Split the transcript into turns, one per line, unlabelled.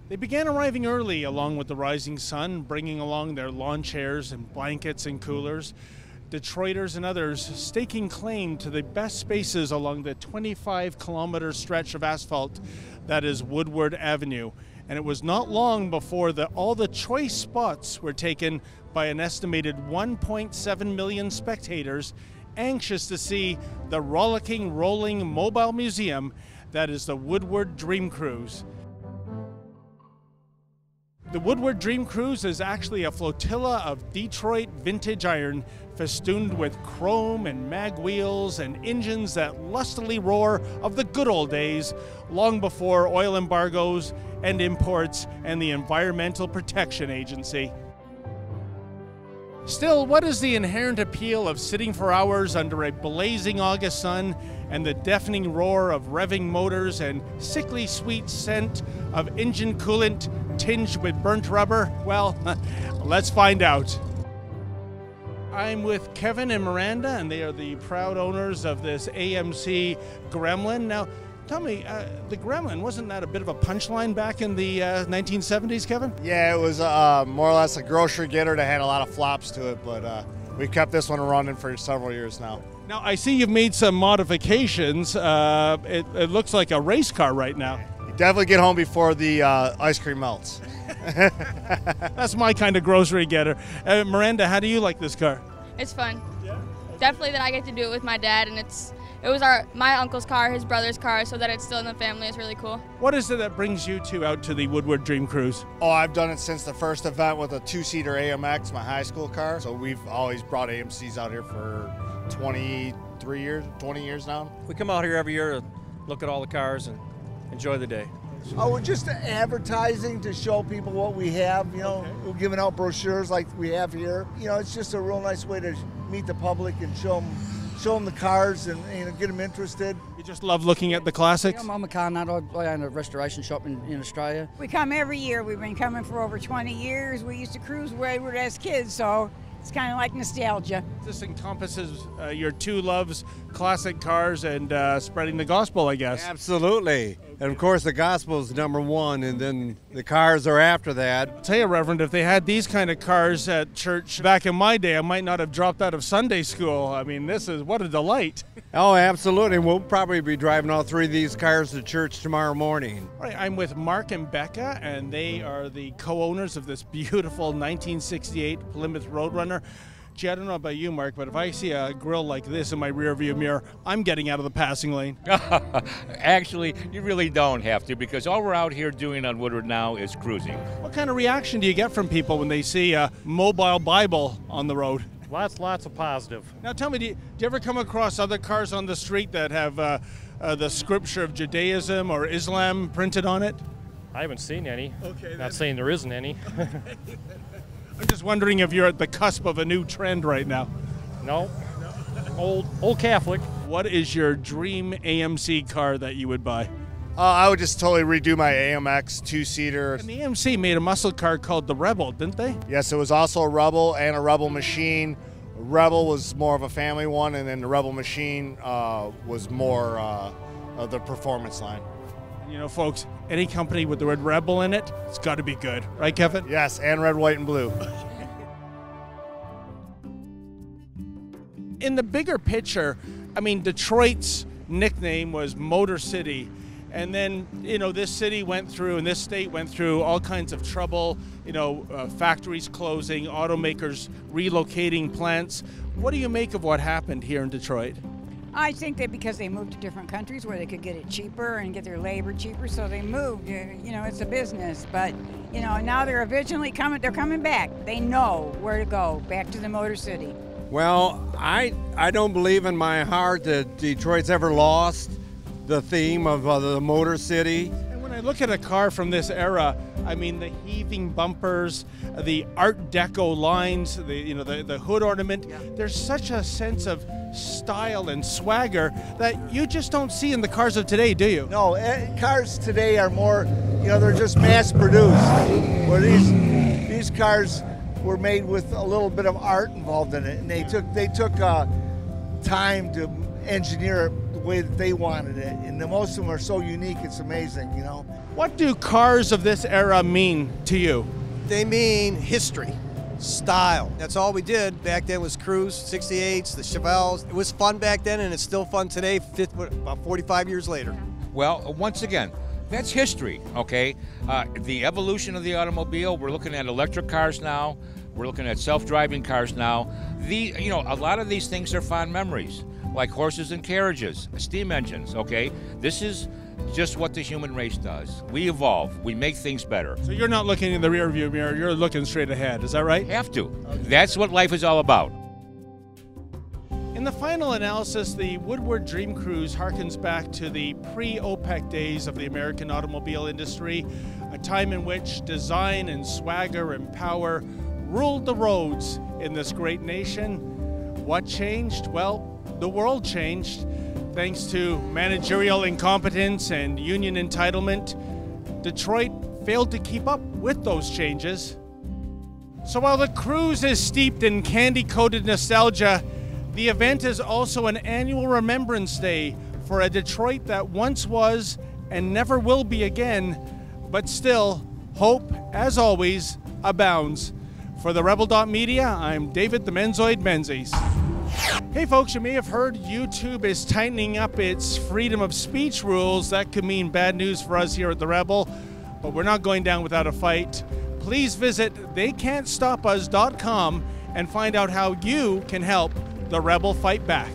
They began arriving early along with the rising sun, bringing along their lawn chairs and blankets and coolers. Detroiters and others staking claim to the best spaces along the 25-kilometer stretch of asphalt that is Woodward Avenue. And it was not long before all the choice spots were taken by an estimated 1.7 million spectators anxious to see the rollicking, rolling mobile museum that is the Woodward Dream Cruise. The Woodward Dream Cruise is actually a flotilla of Detroit vintage iron festooned with chrome and mag wheels and engines that lustily roar of the good old days, long before oil embargoes and imports and the Environmental Protection Agency. Still, what is the inherent appeal of sitting for hours under a blazing August sun and the deafening roar of revving motors and sickly sweet scent of engine coolant tinged with burnt rubber? Well, let's find out. I'm with Kevin and Miranda, and they are the proud owners of this AMC Gremlin. Now, tell me, the Gremlin, wasn't that a bit of a punchline back in the 1970s, Kevin?
Yeah, it was more or less a grocery getter that had a lot of flops to it, but we've kept this one running for several years now.
Now, I see you've made some modifications. It looks like a race car right now.
You definitely get home before the ice cream melts.
That's my kind of grocery getter. Miranda, how do you like this car?
It's fun. Yeah? Definitely that I get to do it with my dad, and it was my uncle's car, his brother's car, so that it's still in the family is really cool.
What is it that brings you two out to the Woodward Dream Cruise?
Oh, I've done it since the first event with a two-seater AMX, my high school car. So we've always brought AMCs out here for 20 years now.
We come out here every year to look at all the cars and enjoy the day.
Oh, we're just advertising to show people what we have. You know, we're giving out brochures like we have here. You know, it's just a real nice way to meet the public and show them the cars and get them interested.
You just love looking at the classics?
Yeah, I'm a car nut. I own a restoration shop in Australia.
We come every year. We've been coming for over 20 years. We used to cruise Woodward as kids, so it's kind of like nostalgia.
This encompasses your two loves, classic cars and spreading the gospel, I guess.
Absolutely. And of course the gospel is number one, and then the cars are after that.
I'll tell you, Reverend, if they had these kind of cars at church back in my day, I might not have dropped out of Sunday school. I mean, what a delight.
Oh, absolutely. We'll probably be driving all three of these cars to church tomorrow morning.
All right, I'm with Mark and Becca, and they are the co-owners of this beautiful 1968 Plymouth Roadrunner. Gee, I don't know about you, Mark, but if I see a grill like this in my rearview mirror, I'm getting out of the passing lane.
Actually, you really don't have to, because all we're out here doing on Woodward now is cruising.
What kind of reaction do you get from people when they see a mobile Bible on the road?
Lots of positive.
Now tell me, do you ever come across other cars on the street that have the scripture of Judaism or Islam printed on it?
I haven't seen any.
Okay.
Not saying there isn't any.
I'm just wondering if you're at the cusp of a new trend right now.
No. Old Catholic.
What is your dream AMC car that you would buy?
I would just totally redo my AMX two-seater.
And the AMC made a muscle car called the Rebel, didn't they?
Yes, it was also a Rebel and a Rebel Machine. Rebel was more of a family one, and then the Rebel Machine was more of the performance line.
You know, folks, any company with the word Rebel in it, it's got to be good. Right, Kevin?
Yes, and red, white, and blue.
In the bigger picture, I mean, Detroit's nickname was Motor City. And then, you know, this city went through, and this state went through all kinds of trouble, you know, factories closing, automakers relocating plants. What do you make of what happened here in Detroit?
I think that because they moved to different countries where they could get it cheaper and get their labor cheaper, so they moved. You know, it's a business, but you know, now they're eventually coming. They're coming back. They know where to go, back to the Motor City.
Well, I don't believe in my heart that Detroit's ever lost the theme of the Motor City.
And when I look at a car from this era, I mean, the heaving bumpers, the Art Deco lines, the hood ornament. Yeah. There's such a sense of style and swagger that you just don't see in the cars of today, do you?
No, cars today are more, you know, they're just mass produced. Where these cars were made with a little bit of art involved in it, and they took time to engineer it the way that they wanted it, and most of them are so unique, it's amazing, you know.
What do cars of this era mean to you?
They mean history, style. That's all we did back then was cruise, 68s, the Chevelles. It was fun back then and it's still fun today, about 45 years later.
Well, once again, that's history, okay? The evolution of the automobile, we're looking at electric cars now. We're looking at self-driving cars now. A lot of these things are fond memories, like horses and carriages, steam engines, okay? This is just what the human race does. We evolve, we make things better.
So you're not looking in the rearview mirror, you're looking straight ahead, is that right?
Have to. That's what life is all about.
In the final analysis, the Woodward Dream Cruise harkens back to the pre-OPEC days of the American automobile industry, a time in which design and swagger and power ruled the roads in this great nation. What changed? Well, the world changed. Thanks to managerial incompetence and union entitlement, Detroit failed to keep up with those changes. So while the cruise is steeped in candy-coated nostalgia, the event is also an annual remembrance day for a Detroit that once was and never will be again, but still, hope, as always, abounds. For the Rebel.media, I'm David the Menzoid Menzies. Hey folks, you may have heard YouTube is tightening up its freedom of speech rules. That could mean bad news for us here at the Rebel, but we're not going down without a fight. Please visit theycan'tstopus.com and find out how you can help the Rebel fight back.